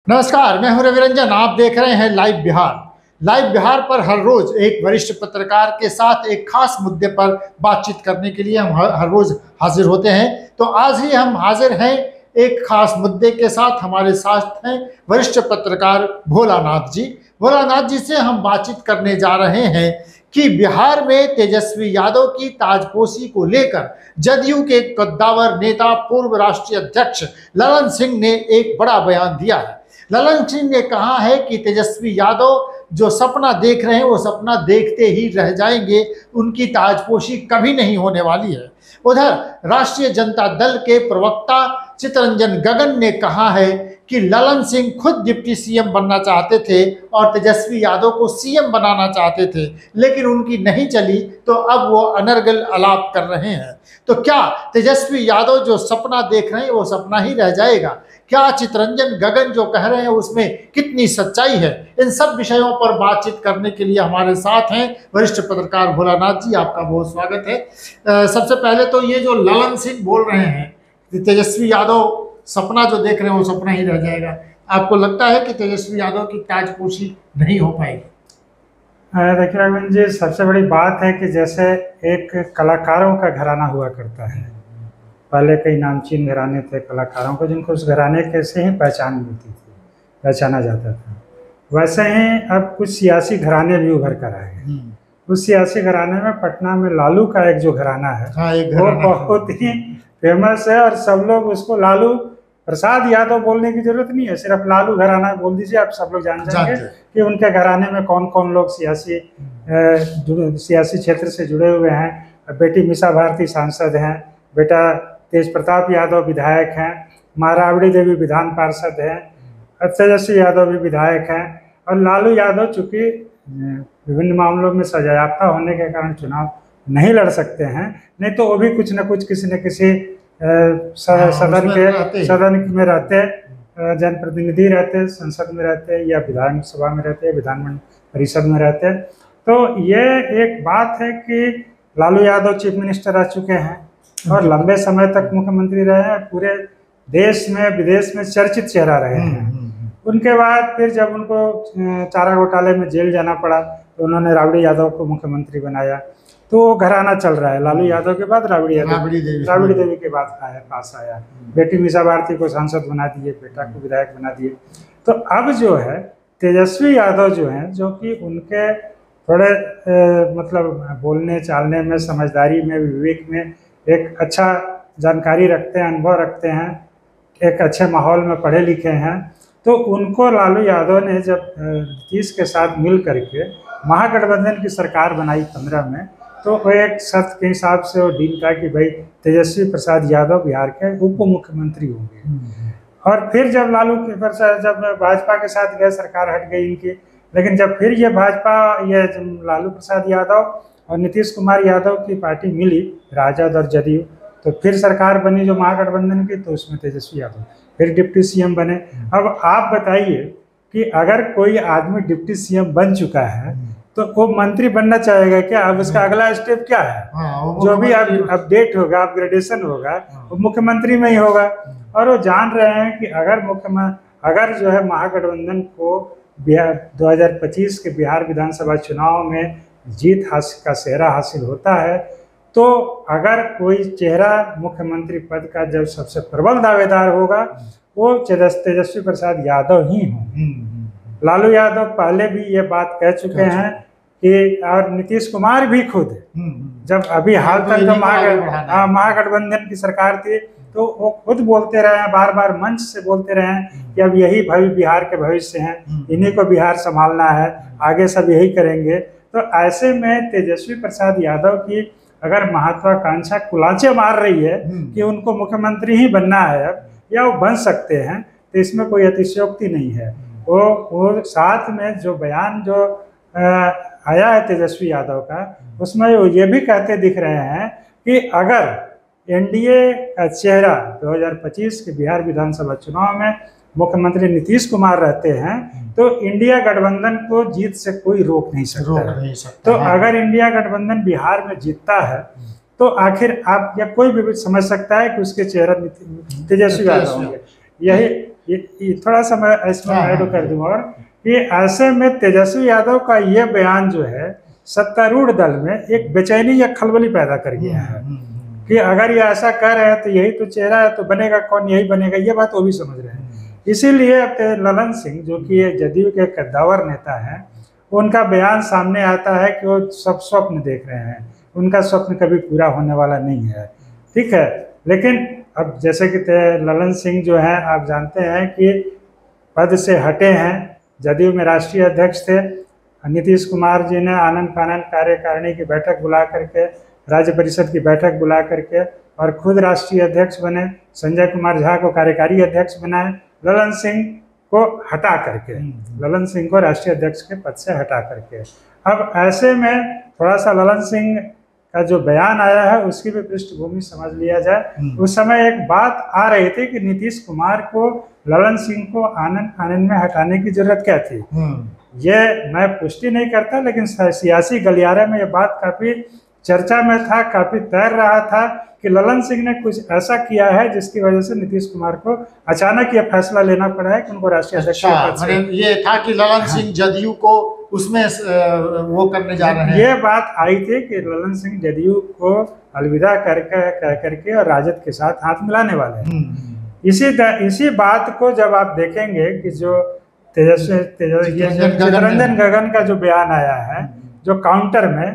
नमस्कार, मैं हूं रवि रंजन। आप देख रहे हैं लाइव बिहार। लाइव बिहार पर हर रोज एक वरिष्ठ पत्रकार के साथ एक खास मुद्दे पर बातचीत करने के लिए हम हर रोज हाजिर होते हैं। तो आज ही हम हाजिर हैं एक खास मुद्दे के साथ। हमारे साथ हैं वरिष्ठ पत्रकार भोलानाथ जी। भोलानाथ जी से हम बातचीत करने जा रहे हैं कि बिहार में तेजस्वी यादव की ताजपोशी को लेकर जदयू के कद्दावर नेता पूर्व राष्ट्रीय अध्यक्ष ललन सिंह ने एक बड़ा बयान दिया है। ललन सिंह ने कहा है कि तेजस्वी यादव जो सपना देख रहे हैं वो सपना देखते ही रह जाएंगे, उनकी ताजपोशी कभी नहीं होने वाली है। उधर राष्ट्रीय जनता दल के प्रवक्ता चितरंजन गगन ने कहा है कि ललन सिंह खुद डिप्टी सीएम बनना चाहते थे और तेजस्वी यादव को सीएम बनाना चाहते थे, लेकिन उनकी नहीं चली तो अब वो अनर्गल आलाप कर रहे हैं। तो क्या तेजस्वी यादव जो सपना देख रहे हैं वो सपना ही रह जाएगा? क्या चितरंजन गगन जो कह रहे हैं उसमें कितनी सच्चाई है? इन सब विषयों पर बातचीत करने के लिए हमारे साथ हैं वरिष्ठ पत्रकार भोलानाथ जी। आपका बहुत स्वागत है। सबसे पहले तो ये जो ललन सिंह बोल रहे हैं तेजस्वी यादव सपना जो देख रहे हैं वो सपना ही रह जाएगा, आपको लगता है कि तेजस्वी यादव की ताजपोशी नहीं हो पाएगी? देखिए रविंद्र जी, सबसे बड़ी बात है कि जैसे एक कलाकारों का घराना हुआ करता है, पहले कई नामचीन घराने थे कलाकारों को जिनको उस घराने के से ही पहचान मिलती थी, पहचाना जाता था। वैसे ही अब कुछ सियासी घराने भी उभर कर आए हैं। उस सियासी घराने में पटना में लालू का एक जो घराना है, वो बहुत ही फेमस है और सब लोग उसको लालू प्रसाद यादव बोलने की जरूरत नहीं है, सिर्फ लालू घराना बोल दीजिए, आप सब लोग जान जाएंगे कि उनके घराने में कौन कौन लोग सियासी क्षेत्र से जुड़े हुए हैं। बेटी मीसा भारती सांसद हैं, बेटा तेज प्रताप यादव विधायक हैं, माँ राबड़ी देवी विधान पार्षद हैं, तेजस्वी यादव भी विधायक हैं। और लालू यादव चूँकि विभिन्न मामलों में सजायाफ्ता होने के कारण चुनाव नहीं लड़ सकते हैं, नहीं तो वो भी कुछ न कुछ किसी न किसी सदन में रहते, जनप्रतिनिधि रहते, संसद में रहते या विधानसभा में रहते, विधान परिषद में रहते। तो ये एक बात है कि लालू यादव चीफ मिनिस्टर रह चुके हैं और लंबे समय तक मुख्यमंत्री रहे हैं, पूरे देश में विदेश में चर्चित चेहरा रहे हैं। उनके बाद फिर जब उनको चारा घोटाले में जेल जाना पड़ा तो उन्होंने राबड़ी यादव को मुख्यमंत्री बनाया। तो वो घराना चल रहा है, लालू यादव के बाद राबड़ी देवी के बाद पास आया। बेटी मीसा भारती को सांसद बना दिए, बेटा को विधायक बना दिए। तो अब जो है तेजस्वी यादव जो हैं, जो कि उनके थोड़े मतलब बोलने चालने में, समझदारी में, विवेक में एक अच्छा जानकारी रखते हैं, अनुभव रखते हैं, एक अच्छे माहौल में पढ़े लिखे हैं, तो उनको लालू यादव ने जब नीतीश के साथ मिल करके महागठबंधन की सरकार बनाई 15 में, तो वो एक शर्त के हिसाब से वो डील था कि भाई तेजस्वी प्रसाद यादव बिहार के उप मुख्यमंत्री होंगे। और फिर जब जब भाजपा के साथ गए, सरकार हट गई इनकी, लेकिन जब फिर ये लालू प्रसाद यादव और नीतीश कुमार यादव की पार्टी मिली, राजद और जदयू, तो फिर सरकार बनी जो महागठबंधन की, तो उसमें तेजस्वी यादव फिर डिप्टी सीएम बने। अब आप बताइए कि अगर कोई आदमी डिप्टी सीएम बन चुका है तो वो मंत्री बनना चाहेगा क्या? अब उसका अगला स्टेप क्या है? जो भी अपडेट होगा, अपग्रेडेशन होगा, वो मुख्यमंत्री में ही होगा। और वो जान रहे हैं कि अगर जो है महागठबंधन को 2025 के बिहार विधानसभा चुनाव में जीत का सेहरा हासिल होता है, तो अगर कोई चेहरा मुख्यमंत्री पद का जब सबसे प्रबल दावेदार होगा वो तेजस्वी प्रसाद यादव ही हों। लालू यादव पहले भी ये बात कह चुके हैं कि, और नीतीश कुमार भी खुद जब अभी हाल तक तो महागठबंधन की सरकार थी, तो वो खुद बोलते रहे हैं, बार बार मंच से बोलते रहे हैं कि अब यही बिहार के भविष्य हैं, इन्हीं को बिहार संभालना है, आगे सब यही करेंगे। तो ऐसे में तेजस्वी प्रसाद यादव की अगर महत्वाकांक्षा कुलांचे मार रही है कि उनको मुख्यमंत्री ही बनना है अब, या वो बन सकते हैं, तो इसमें कोई अतिशयोक्ति नहीं है। वो साथ में जो बयान जो आया है तेजस्वी यादव का, उसमें वो ये भी कहते दिख रहे हैं कि अगर एनडीए का चेहरा 2025 के बिहार विधानसभा चुनाव में मुख्यमंत्री नीतीश कुमार रहते हैं तो इंडिया गठबंधन को जीत से कोई रोक नहीं सकता। तो अगर इंडिया गठबंधन बिहार में जीतता है तो आखिर आप या कोई भी समझ सकता है कि उसके चेहरा तेजस्वी यादव होंगे। थोड़ा सा मैं इसमें ऐड कर दूं और कि ऐसे में तेजस्वी यादव का ये बयान जो है सत्तारूढ़ दल में एक बेचैनी या खलबली पैदा कर गया है कि अगर ये ऐसा कर रहे हैं तो यही तो चेहरा है, तो बनेगा कौन, यही बनेगा, ये बात वो भी समझ रहे हैं। इसीलिए ललन सिंह जो कि ये जदयू के कद्दावर नेता हैं, उनका बयान सामने आता है कि वो सब स्वप्न देख रहे हैं, उनका स्वप्न कभी पूरा होने वाला नहीं है। ठीक है, लेकिन अब जैसे कि ललन सिंह जो हैं आप जानते हैं कि पद से हटे हैं, जदयू में राष्ट्रीय अध्यक्ष थे। नीतीश कुमार जी ने आनंद फानंद कार्यकारिणी की बैठक बुला करके, राज्य परिषद की बैठक बुला करके और खुद राष्ट्रीय अध्यक्ष बने। संजय कुमार झा को कार्यकारी अध्यक्ष बनाए, ललन सिंह को हटा करके, ललन सिंह को राष्ट्रीय अध्यक्ष के पद से हटा करके। अब ऐसे में थोड़ा सा ललन सिंह का जो बयान आया है उसकी भी पृष्ठभूमि समझ लिया जाए। उस समय एक बात आ रही थी कि नीतीश कुमार को ललन सिंह को आनंद फानंद में हटाने की जरूरत क्या थी। ये मैं पुष्टि नहीं करता, लेकिन सियासी गलियारे में ये बात काफी चर्चा में था, काफी तैर रहा था कि ललन सिंह ने कुछ ऐसा किया है जिसकी वजह से नीतीश कुमार को अचानक ये फैसला लेना पड़ा है कि उनको राष्ट्रीय अध्यक्ष पद से। ये था कि ललन सिंह जदयू को उसमें वो करने जा रहे हैं। ये बात आई थी कि ललन सिंह जदयू को अलविदा करके और राजद के साथ हाथ मिलाने वाले हैं। इसी बात को जब आप देखेंगे कि जो चितरंजन गगन का जो बयान आया है जो काउंटर में,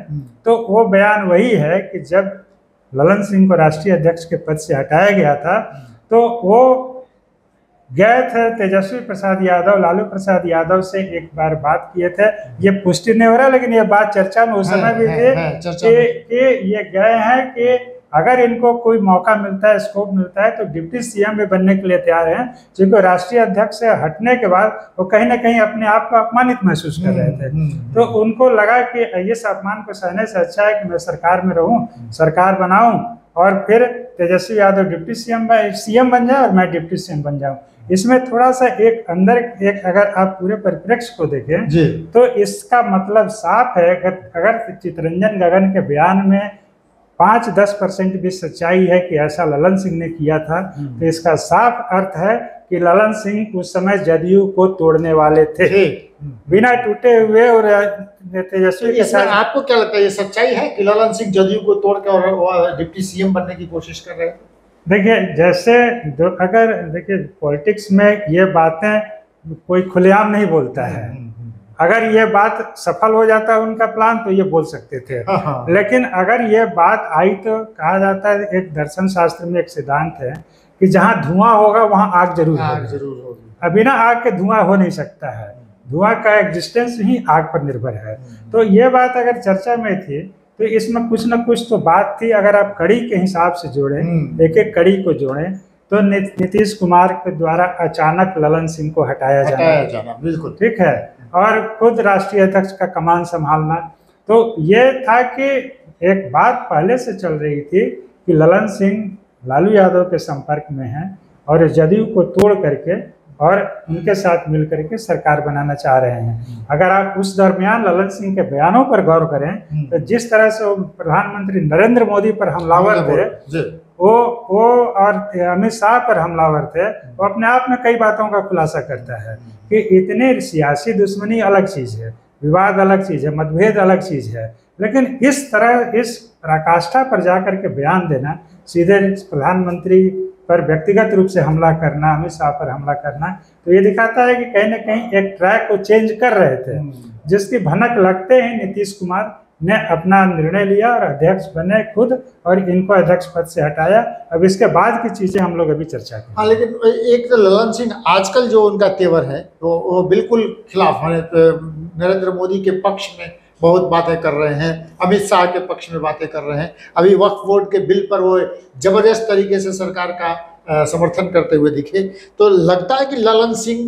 तो वो बयान वही है कि जब ललन सिंह को राष्ट्रीय अध्यक्ष के पद से हटाया गया था तो वो गए थे तेजस्वी प्रसाद यादव, लालू प्रसाद यादव से एक बार बात किए थे। ये पुष्टि नहीं हो रहा, लेकिन ये बात चर्चा में उस समय भी थी कि ये गए हैं कि अगर इनको कोई मौका मिलता है, स्कोप मिलता है तो डिप्टी सीएम भी बनने के लिए तैयार हैं, क्योंकि राष्ट्रीय अध्यक्ष से हटने के बाद वो कहीं ना कहीं अपने आप को अपमानित महसूस कर रहे थे। तो उनको लगा कि इस अपमान को सहने से अच्छा है कि मैं सरकार में रहूं, सरकार बनाऊं और फिर तेजस्वी यादव डिप्टी सीएम बन जाए और मैं डिप्टी सीएम बन जाऊं। इसमें थोड़ा सा एक अंदर एक अगर आप पूरे परिप्रेक्ष्य को देखें तो इसका मतलब साफ है। अगर चितरंजन गगन के बयान में 5-10% भी सच्चाई है कि ऐसा ललन सिंह ने किया था, तो इसका साफ अर्थ है कि ललन सिंह उस समय जदयू को तोड़ने वाले थे बिना टूटे हुए। और तेजस्वी के साथ आपको क्या लगता है, ये सच्चाई है कि ललन सिंह जदयू को तोड़ के और डिप्टी सीएम बनने की कोशिश कर रहे हैं? देखिए, जैसे अगर देखिए पॉलिटिक्स में ये बातें कोई खुलेआम नहीं बोलता है। अगर ये बात सफल हो जाता है उनका प्लान तो ये बोल सकते थे, लेकिन अगर ये बात आई तो कहा जाता है, एक दर्शन शास्त्र में एक सिद्धांत है कि जहाँ धुआं होगा वहाँ आग जरूर होगी। अब बिना आग के धुआं हो नहीं सकता है, धुआं का एग्जिस्टेंस ही आग पर निर्भर है। तो ये बात अगर चर्चा में थी तो इसमें कुछ न कुछ तो बात थी। अगर आप कड़ी के हिसाब से जोड़ें, एक एक कड़ी को जोड़ें, तो नीतीश कुमार के द्वारा अचानक ललन सिंह को हटाया जाना बिल्कुल ठीक है, और खुद राष्ट्रीय अध्यक्ष का कमान संभालना। तो ये था कि एक बात पहले से चल रही थी कि ललन सिंह लालू यादव के संपर्क में हैं और जदयू को तोड़ करके और उनके साथ मिलकर के सरकार बनाना चाह रहे हैं। अगर आप उस दरमियान ललन सिंह के बयानों पर गौर करें तो जिस तरह से वो प्रधानमंत्री नरेंद्र मोदी पर हमलावर थे, वो और अमित शाह पर हमलावर थे, वो अपने आप में कई बातों का खुलासा करता है कि इतने सियासी दुश्मनी अलग चीज़ है, विवाद अलग चीज़ है, मतभेद अलग चीज़ है, लेकिन इस तरह इस पराकाष्ठा पर जाकर के बयान देना, सीधे प्रधानमंत्री पर व्यक्तिगत रूप से हमला करना, अमित शाह पर हमला करना, तो ये दिखाता है कि कहीं ना कहीं एक ट्रैक को चेंज कर रहे थे, जिसकी भनक लगते ही नीतीश कुमार ने अपना निर्णय लिया और अध्यक्ष बने खुद और इनको अध्यक्ष पद से हटाया। अब इसके बाद की चीजें हम लोग अभी चर्चा करें। हाँ, लेकिन एक तो ललन सिंह आजकल जो उनका तेवर है तो वो बिल्कुल खिलाफ है, नरेंद्र मोदी के पक्ष में बहुत बातें कर रहे हैं, अमित शाह के पक्ष में बातें कर रहे हैं। अभी वक्फ बोर्ड के बिल पर वो जबरदस्त तरीके से सरकार का समर्थन करते हुए दिखे, तो लगता है कि ललन सिंह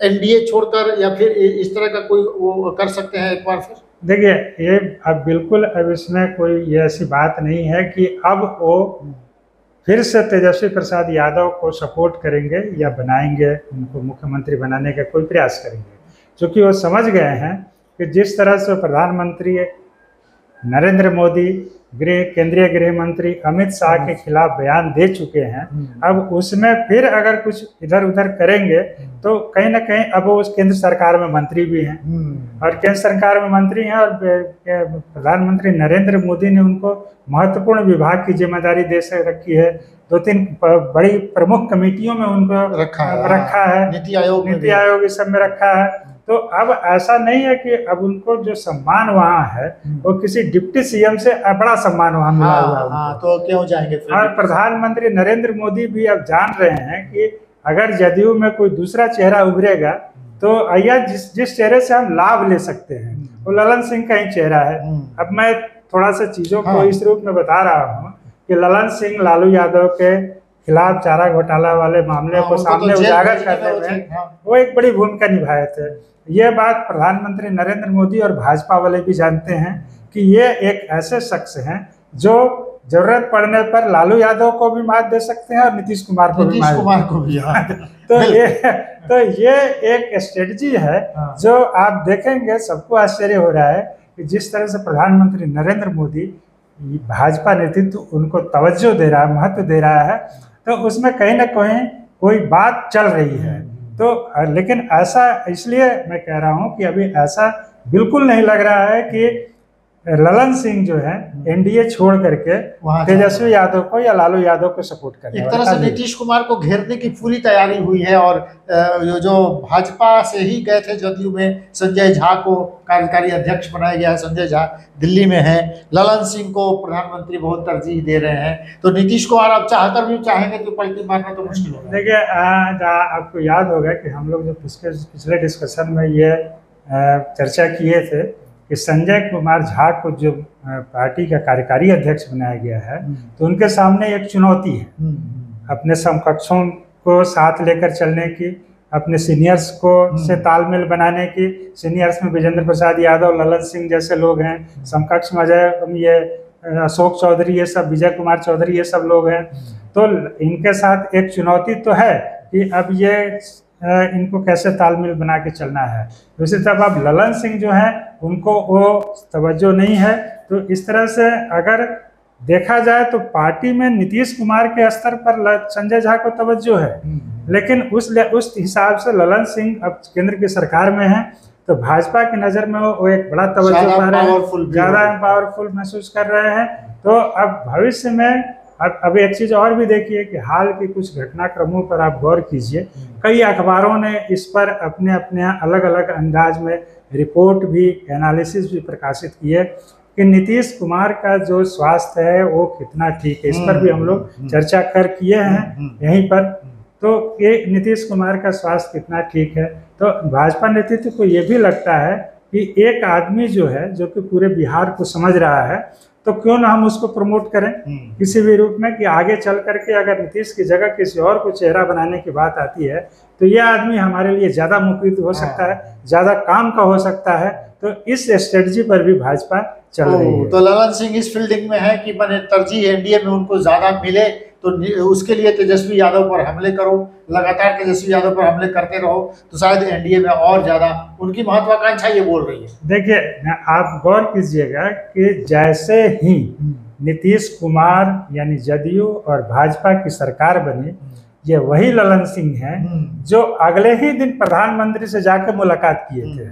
एनडीए छोड़कर या फिर इस तरह का कोई वो कर सकते हैं एक बार फिर। देखिए, ये अब बिल्कुल अब इसमें कोई ये ऐसी बात नहीं है कि अब वो फिर से तेजस्वी प्रसाद यादव को सपोर्ट करेंगे या बनाएंगे, उनको मुख्यमंत्री बनाने का कोई प्रयास करेंगे, क्योंकि वो समझ गए हैं कि जिस तरह से प्रधानमंत्री नरेंद्र मोदी केंद्रीय गृह मंत्री अमित शाह के खिलाफ बयान दे चुके हैं। अब उसमें फिर अगर कुछ इधर उधर करेंगे तो कहीं ना कहीं अब वो उस केंद्र सरकार में मंत्री भी हैं और केंद्र सरकार में मंत्री हैं और प्रधानमंत्री नरेंद्र मोदी ने उनको महत्वपूर्ण विभाग की जिम्मेदारी दे से रखी है। 2-3 बड़ी प्रमुख कमेटियों में उनको रखा है, नीति आयोग इस सब में रखा है। तो अब ऐसा नहीं है कि अब उनको जो सम्मान वहाँ है वो किसी डिप्टी सीएम से बड़ा सम्मान वहाँ मिला हुआ है। तो क्यों जाएंगे फिर? और प्रधानमंत्री नरेंद्र मोदी भी अब जान रहे हैं कि अगर जदयू में कोई दूसरा चेहरा उभरेगा तो या जिस चेहरे से हम लाभ ले सकते हैं वो ललन सिंह का ही चेहरा है। अब मैं थोड़ा सा चीजों को इस रूप में बता रहा हूँ कि ललन सिंह लालू यादव के खिलाफ चारा घोटाला वाले मामले को सामने उजागर करने में वो एक बड़ी भूमिका निभाए थे। ये बात प्रधानमंत्री नरेंद्र मोदी और भाजपा वाले भी जानते हैं कि ये एक ऐसे शख्स हैं जो जरूरत पड़ने पर लालू यादव को भी मात दे सकते हैं और नीतीश कुमार को भी तो ये एक स्ट्रेटजी है जो आप देखेंगे। सबको आश्चर्य हो रहा है कि जिस तरह से प्रधानमंत्री नरेंद्र मोदी भाजपा नेतृत्व उनको तवज्जो दे रहा है, महत्व दे रहा है, तो उसमें कहीं ना कहीं कोई बात चल रही है। तो लेकिन ऐसा इसलिए मैं कह रहा हूं कि अभी ऐसा बिल्कुल नहीं लग रहा है कि ललन सिंह जो है एनडीए छोड़ करके तेजस्वी यादव को या लालू यादव को सपोर्ट कर एक तरह से नीतीश कुमार को घेरने की पूरी तैयारी हुई है। और जो भाजपा से ही गए थे जदयू में, संजय झा को कार्यकारी अध्यक्ष बनाया गया है, संजय झा दिल्ली में है, ललन सिंह को प्रधानमंत्री बहुत तरजीह दे रहे हैं। तो नीतीश कुमार अब चाहकर भी चाहेंगे तो पलटी मारना तो मुश्किल होगा। देखिए आपको याद होगा कि हम लोग जो पिछले डिस्कशन में ये चर्चा किए थे कि संजय कुमार झा को जो पार्टी का कार्यकारी अध्यक्ष बनाया गया है तो उनके सामने एक चुनौती है अपने समकक्षों को साथ लेकर चलने की, अपने सीनियर्स को से तालमेल बनाने की। सीनियर्स में विजेंद्र प्रसाद यादव, ललन सिंह जैसे लोग हैं, समकक्ष में ये अशोक चौधरी, ये सब विजय कुमार चौधरी, ये सब लोग हैं। तो इनके साथ एक चुनौती तो है कि अब ये इनको कैसे तालमेल बना के चलना है। दूसरी तरफ अब ललन सिंह जो हैं उनको वो तवज्जो नहीं है। तो इस तरह से अगर देखा जाए तो पार्टी में नीतीश कुमार के स्तर पर संजय झा को तवज्जो है, लेकिन उस हिसाब से ललन सिंह अब केंद्र की सरकार में है तो भाजपा की नज़र में वो एक बड़ा तवज्जो पा रहे हैं, ज़्यादा पावरफुल महसूस कर रहे हैं। तो अब भविष्य में अब एक चीज़ और भी देखिए कि हाल के कुछ घटनाक्रमों पर आप गौर कीजिए। कई अखबारों ने इस पर अपने अपने अलग अलग अंदाज में रिपोर्ट भी, एनालिसिस भी प्रकाशित किए कि नीतीश कुमार का जो स्वास्थ्य है वो कितना ठीक है। इस पर भी हम लोग चर्चा किए हैं यहीं पर। तो ये नीतीश कुमार का स्वास्थ्य कितना ठीक है, तो भाजपा नेतृत्व को ये भी लगता है कि एक आदमी जो है जो कि पूरे बिहार को समझ रहा है तो क्यों ना हम उसको प्रमोट करें किसी भी रूप में कि आगे चल करके अगर नीतीश की जगह किसी और को चेहरा बनाने की बात आती है तो यह आदमी हमारे लिए ज़्यादा मुफीद हो सकता है, ज़्यादा काम का हो सकता है। तो इस स्ट्रेटजी पर भी भाजपा चल रही है। तो ललन सिंह इस फील्डिंग में है कि मैंने तरजीह एनडीए में उनको ज़्यादा मिले तो उसके लिए तेजस्वी यादव पर हमले करो, लगातार तेजस्वी यादव पर हमले करते रहो तो शायद एनडीए में और ज़्यादा उनकी महत्वाकांक्षा ये बोल रही है। देखिए आप गौर कीजिएगा कि जैसे ही नीतीश कुमार यानी जदयू और भाजपा की सरकार बनी, ये वही ललन सिंह हैं जो अगले ही दिन प्रधानमंत्री से जाकर मुलाकात किए थे,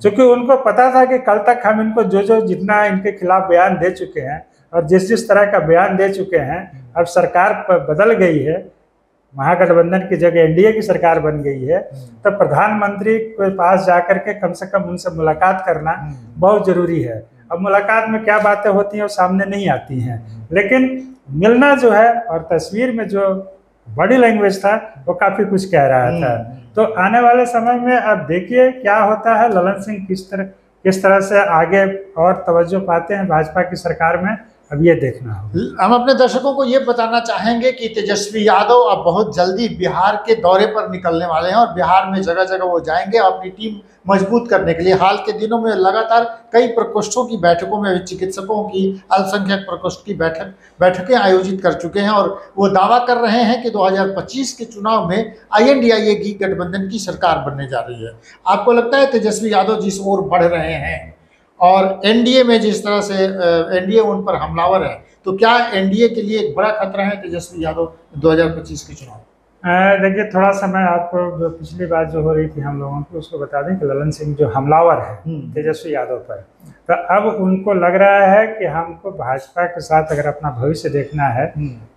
क्योंकि उनको पता था कि कल तक हम इनको जो जितना इनके खिलाफ बयान दे चुके हैं और जिस तरह का बयान दे चुके हैं, अब सरकार बदल गई है, महागठबंधन की जगह एनडीए की सरकार बन गई है, तो प्रधानमंत्री के पास जाकर के कम से कम उनसे मुलाकात करना बहुत जरूरी है। अब मुलाकात में क्या बातें होती हैं वो सामने नहीं आती हैं, लेकिन मिलना जो है और तस्वीर में जो बॉडी लैंग्वेज था वो काफ़ी कुछ कह रहा था। तो आने वाले समय में अब देखिए क्या होता है, ललन सिंह किस तरह से आगे और तवज्जो पाते हैं भाजपा की सरकार में, अब ये देखना हो। हम अपने दर्शकों को ये बताना चाहेंगे कि तेजस्वी यादव अब बहुत जल्दी बिहार के दौरे पर निकलने वाले हैं और बिहार में जगह जगह वो जाएंगे अपनी टीम मजबूत करने के लिए। हाल के दिनों में लगातार कई प्रकोष्ठों की बैठकों में चिकित्सकों की, अल्पसंख्यक प्रकोष्ठ की बैठकें आयोजित कर चुके हैं और वो दावा कर रहे हैं कि 2025 के चुनाव में INDIA की गठबंधन की सरकार बनने जा रही है। आपको लगता है तेजस्वी यादव जिस ओर बढ़ रहे हैं और एनडीए में जिस तरह से एनडीए उन पर हमलावर है, तो क्या एनडीए के लिए एक बड़ा खतरा है तेजस्वी यादव 2025 के चुनाव? देखिए, थोड़ा सा मैं आपको जो पिछली बात जो हो रही थी हम लोगों की उसको बता दें कि ललन सिंह जो हमलावर है तेजस्वी यादव पर, तो अब उनको लग रहा है कि हमको भाजपा के साथ अगर अपना भविष्य देखना है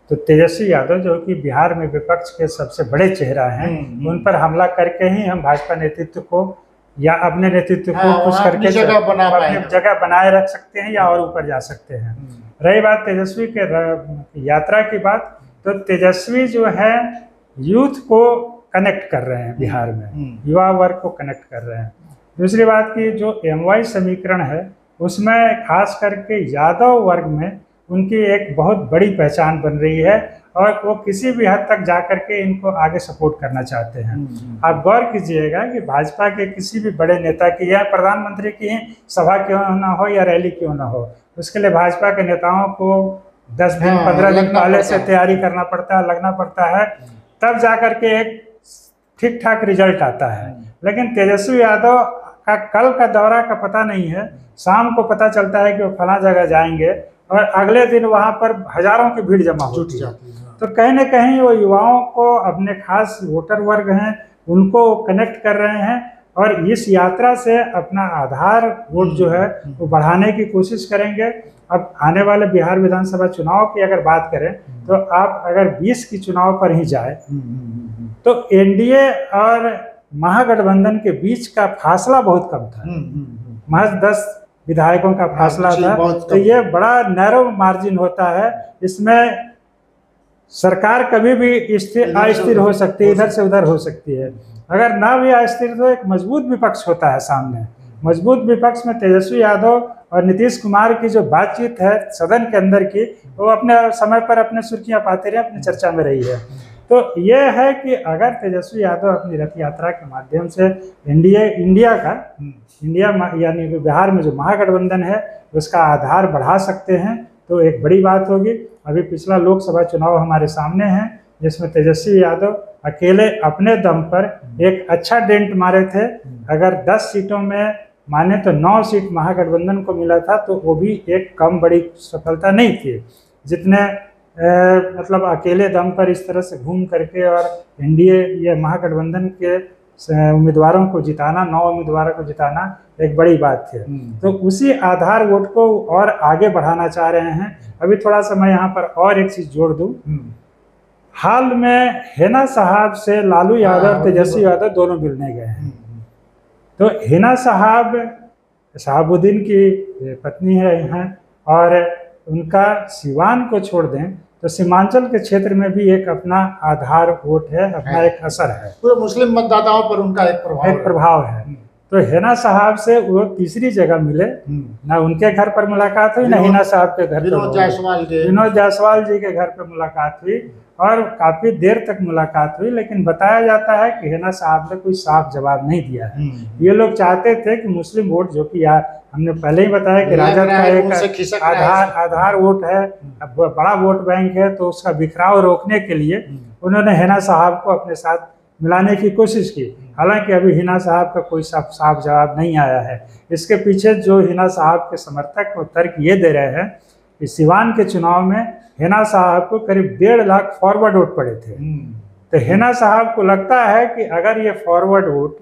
तो तेजस्वी यादव जो कि बिहार में विपक्ष के सबसे बड़े चेहरा हैं, उन पर हमला करके ही हम भाजपा नेतृत्व को या अपने नेतृत्व को कुछ करके अपनी जगह बनाए रख सकते हैं या और ऊपर जा सकते हैं। रही बात तेजस्वी के यात्रा की बात, तो तेजस्वी जो है यूथ को कनेक्ट कर रहे हैं बिहार में, युवा वर्ग को कनेक्ट कर रहे हैं। दूसरी बात की जो एमवाई समीकरण है उसमें खास करके यादव वर्ग में उनकी एक बहुत बड़ी पहचान बन रही है और वो किसी भी हद तक जा करके इनको आगे सपोर्ट करना चाहते हैं। आप गौर कीजिएगा कि भाजपा के किसी भी बड़े नेता की या प्रधानमंत्री की सभा क्यों ना हो या रैली क्यों ना हो, उसके लिए भाजपा के नेताओं को 10 दिन 15 दिन पहले से तैयारी करना पड़ता है, लगना पड़ता है, तब जा करके एक ठीक ठाक रिजल्ट आता है। लेकिन तेजस्वी यादव का कल का दौरा का पता नहीं है, शाम को पता चलता है कि वो फला जगह जाएंगे और अगले दिन वहाँ पर हजारों की भीड़ जमा होती है। तो कहीं ना कहीं वो युवाओं को, अपने खास वोटर वर्ग हैं उनको कनेक्ट कर रहे हैं और इस यात्रा से अपना आधार वोट जो है वो बढ़ाने की कोशिश करेंगे। अब आने वाले बिहार विधानसभा चुनाव की अगर बात करें तो आप अगर 20 की चुनाव पर ही जाए तो एनडीए और महागठबंधन के बीच का फासला बहुत कम था, महज 10 विधायकों का फासला था। तो ये बड़ा नैरो मार्जिन होता है, इसमें सरकार कभी भी अस्थिर हो सकती है, इधर से उधर हो सकती है। अगर ना भी अस्थिर तो एक मजबूत विपक्ष होता है सामने। मजबूत विपक्ष में तेजस्वी यादव और नीतीश कुमार की जो बातचीत है सदन के अंदर की, वो अपने समय पर अपने सुर्खियां पाते रहे, अपनी चर्चा में रही है। तो ये है कि अगर तेजस्वी यादव अपनी रथ यात्रा के माध्यम से इंडिया यानी बिहार में जो महागठबंधन है उसका आधार बढ़ा सकते हैं तो एक बड़ी बात होगी। अभी पिछला लोकसभा चुनाव हमारे सामने है जिसमें तेजस्वी यादव अकेले अपने दम पर एक अच्छा डेंट मारे थे। अगर 10 सीटों में माने तो 9 सीट महागठबंधन को मिला था, तो वो भी एक कम बड़ी सफलता नहीं थी। जितने मतलब अकेले दम पर इस तरह से घूम करके और एनडीए या महागठबंधन के उम्मीदवारों को जिताना, 9 उम्मीदवारों को जिताना एक बड़ी बात थी। तो उसी आधार वोट को और आगे बढ़ाना चाह रहे हैं। अभी थोड़ा सा मैं यहाँ पर और एक चीज़ जोड़ दूँ। हाल में हिना साहब से लालू यादव और तेजस्वी यादव दोनों मिलने गए हैं। तो हिना साहब शहाबुद्दीन की पत्नी है यहाँ, और उनका सिवान को छोड़ दें तो सीमांचल के क्षेत्र में भी एक अपना आधार वोट है, अपना एक असर है, पूरे मुस्लिम मतदाताओं पर उनका एक प्रभाव है। तो हिना साहब से वो तीसरी जगह मिले, ना उनके घर पर मुलाकात हुई, ना हिना साहब के घर पर, विनोद जायसवाल जी के घर पर मुलाकात हुई और काफी देर तक मुलाकात हुई। लेकिन बताया जाता है कि हिना साहब ने कोई साफ जवाब नहीं दिया है। ये लोग चाहते थे कि मुस्लिम वोट, जो कि यार हमने पहले ही बताया कि राजद का एक आधार वोट है, बड़ा वोट बैंक है, तो उसका बिखराव रोकने के लिए उन्होंने हिना साहब को अपने साथ मिलाने की कोशिश की। हालांकि अभी हिना साहब का कोई साफ जवाब नहीं आया है। इसके पीछे जो हिना साहब के समर्थक वो तर्क ये दे रहे हैं कि सिवान के चुनाव में हिना साहब को करीब 1.5 लाख फॉरवर्ड वोट पड़े थे। तो हिना साहब को लगता है कि अगर ये फॉरवर्ड वोट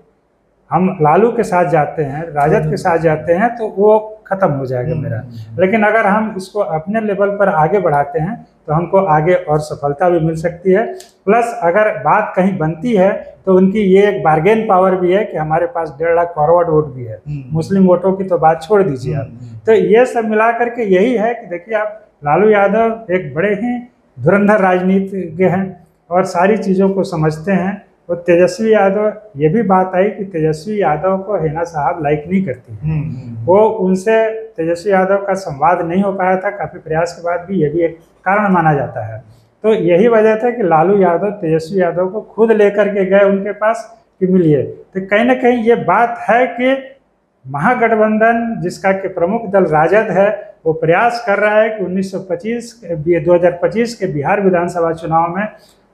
हम लालू के साथ जाते हैं, राजद के साथ जाते हैं, तो वो खत्म हो जाएगा मेरा। लेकिन अगर हम इसको अपने लेवल पर आगे बढ़ाते हैं तो हमको आगे और सफलता भी मिल सकती है। प्लस अगर बात कहीं बनती है तो उनकी ये एक बार्गेन पावर भी है कि हमारे पास 1.5 लाख फॉरवर्ड वोट भी है। मुस्लिम वोटों की तो बात छोड़ दीजिए आप। तो ये सब मिला करके यही है कि देखिए आप, लालू यादव एक बड़े ही धुरंधर राजनीतिज्ञ हैं और सारी चीज़ों को समझते हैं। तो तेजस्वी यादव, ये भी बात आई कि तेजस्वी यादव को हिना साहब लाइक नहीं करती। वो उनसे तेजस्वी यादव का संवाद नहीं हो पाया था, काफ़ी प्रयास के बाद भी, ये भी एक कारण माना जाता है। तो यही वजह था कि लालू यादव तेजस्वी यादव को खुद लेकर के गए उनके पास कि मिलिए। तो कहीं ना कहीं ये बात है कि महागठबंधन, जिसका कि प्रमुख दल राजद है, वो प्रयास कर रहा है कि 2025 के बिहार विधानसभा चुनाव में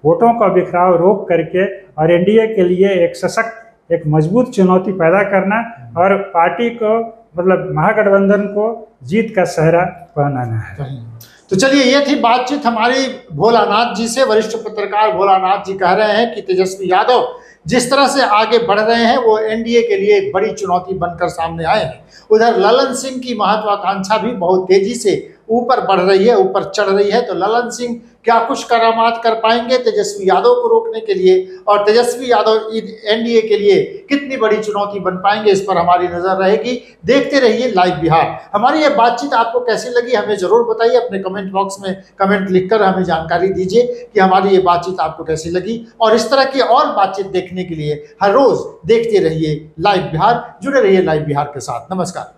वोटों का बिखराव रोक करके और एनडीए के लिए एक सशक्त, एक मजबूत चुनौती पैदा करना और पार्टी को मतलब महागठबंधन को जीत का सेहरा पहनाना है। तो चलिए, ये थी बातचीत हमारी भोलानाथ जी से। वरिष्ठ पत्रकार भोलानाथ जी कह रहे हैं कि तेजस्वी यादव जिस तरह से आगे बढ़ रहे हैं वो एनडीए के लिए एक बड़ी चुनौती बनकर सामने आए हैं। उधर ललन सिंह की महत्वाकांक्षा भी बहुत तेजी से ऊपर बढ़ रही है, ऊपर चढ़ रही है। तो ललन सिंह क्या कुछ करामात कर पाएंगे तेजस्वी यादव को रोकने के लिए, और तेजस्वी यादव एनडीए के लिए कितनी बड़ी चुनौती बन पाएंगे, इस पर हमारी नजर रहेगी। देखते रहिए लाइव बिहार। हमारी ये बातचीत आपको कैसी लगी हमें जरूर बताइए, अपने कमेंट बॉक्स में कमेंट लिखकर हमें जानकारी दीजिए कि हमारी ये बातचीत आपको कैसी लगी। और इस तरह की और बातचीत देखने के लिए हर रोज देखते रहिए लाइव बिहार, जुड़े रहिए लाइव बिहार के साथ। नमस्कार।